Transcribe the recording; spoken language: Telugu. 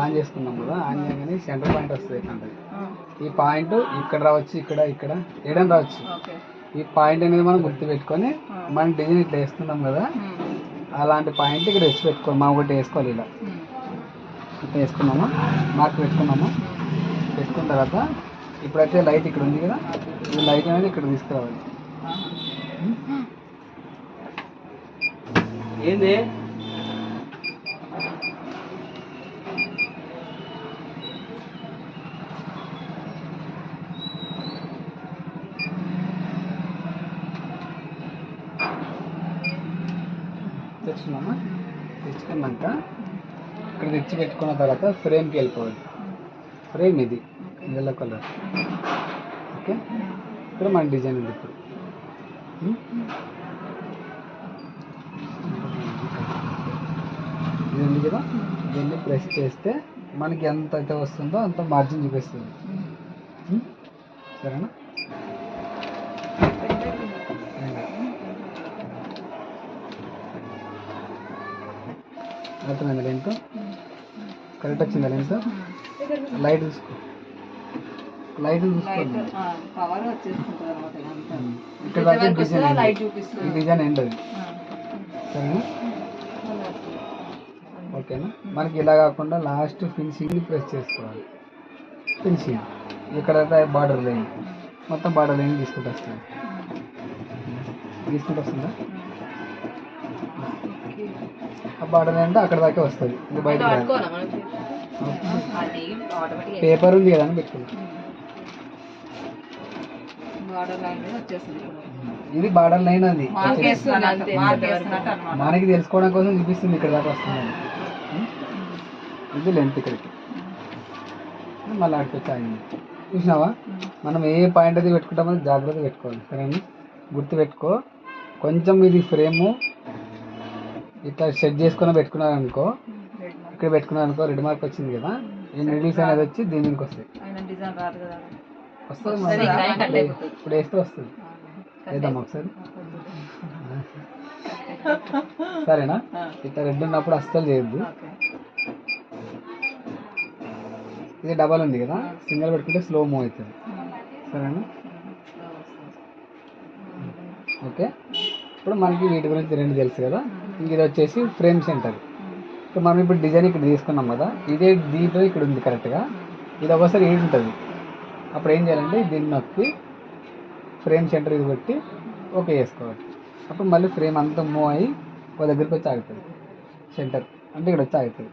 ఆన్ చేసుకున్నాం కదా, ఆన్ చేయగానే సెంటర్ పాయింట్ వస్తుంది ఎట్లా. ఈ పాయింట్ ఇక్కడ రావచ్చు, ఇక్కడ ఇక్కడ ఏడని రావచ్చు. ఈ పాయింట్ అనేది మనం గుర్తు పెట్టుకొని మనం డిజైన్ ఇట్లా వేస్తున్నాం కదా, అలాంటి పాయింట్ ఇక్కడ వచ్చి పెట్టుకోవాలి. మనం ఒకటి వేసుకోవాలి, ఇలా ఇట్లా వేసుకున్నాము, మార్క్ పెట్టుకున్నాము. పెట్టుకున్న తర్వాత ఇప్పుడైతే లైట్ ఇక్కడ ఉంది కదా, ఈ లైట్ అనేది ఇక్కడ తీసుకురావాలి. ఏంది తెచ్చుకున్నామా? తెచ్చుకున్నాక ఇక్కడ తెచ్చి పెట్టుకున్న తర్వాత ఫ్రేమ్కి వెళ్ళిపోవాలి. ఫ్రేమ్ ఇది ఎల్లో కలర్. ఓకే, ఇక్కడ మన డిజైన్ ఉంది. ఇప్పుడు ఇది ఉంది కదా, దీన్ని ప్రెస్ చేస్తే మనకి ఎంత అయితే వస్తుందో అంత మార్జిన్ చూపిస్తుంది. సరేనా? అర్థమైందా? లెంత్ కరెక్ట్ వచ్చిందా? లెంత్ లైట్ చూసుకో, లైట్ చూసుకోండి. ఇక్కడ దాకా డిజైన్, ఈ డిజైన్ ఎండ్ అది. సరేనా? ఓకేనా? మనకి ఇలా కాకుండా లాస్ట్ ఫినిషింగ్ని ప్రెస్ చేసుకోవాలి. ఫినిషింగ్ ఇక్కడైతే బార్డర్ లైన్, మొత్తం బార్డర్ లైన్ తీసుకుంటూ వస్తుంది. వస్తుందా? ఆ బార్డర్ లైన్ అంటే అక్కడ దాకా వస్తుంది. ఇది బయట పేపర్ ఉంది కదా అని పెట్టుకున్నాం. ఇది బార్డర్ లైన్, అది మనకి తెలుసుకోవడం కోసం చూపిస్తుంది. ఇక్కడ దాకా వస్తుంది. ఇది లెంత్ ఇక్కడికి, మళ్ళీ ఆడికొచ్చి ఆగింది. చూసినావా? మనం ఏ పాయింట్ అది పెట్టుకుంటామో జాగ్రత్త పెట్టుకోవాలి. సరేనా? గుర్తు పెట్టుకో. కొంచెం ఇది ఫ్రేము ఇట్లా సెట్ చేసుకుని పెట్టుకున్నారనుకో, ఇక్కడ పెట్టుకున్నారనుకో, రెడ్ మార్క్ వచ్చింది కదా, ఈ నీడిల్స్ అనేది వచ్చి దీని మీదకి వస్తాయి. వస్తుంది ఇప్పుడు వేస్తే వస్తుంది. వేద్దాం ఒకసారి. సరేనా? ఇట్లా రెడ్ ఉన్నప్పుడు అస్సలు చేయొద్దు. ఇది డబల్ ఉంది కదా, సింగిల్ పెట్టుకుంటే స్లో మూవ్ అవుతుంది. సరేనా? ఓకే, ఇప్పుడు మనకి వీటి గురించి రెండు తెలుసు కదా. ఇంక ఇది వచ్చేసి ఫ్రేమ్ సెంటర్. సో మనం ఇప్పుడు డిజైన్ ఇక్కడ తీసుకున్నాం కదా, ఇదే దీంట్లో ఇక్కడ ఉంది కరెక్ట్గా. ఇది ఒకసారి ఏడు ఉంటుంది. అప్పుడు ఏం చేయాలంటే దీన్ని నొక్కి ఫ్రేమ్ సెంటర్ ఇది పెట్టి ఓకే చేసుకోవాలి. అప్పుడు మళ్ళీ ఫ్రేమ్ అంతా మూవ్ అయ్యి ఒక దగ్గరికి వచ్చి ఆగుతుంది. సెంటర్ అంటే ఇక్కడ వచ్చి ఆగుతుంది.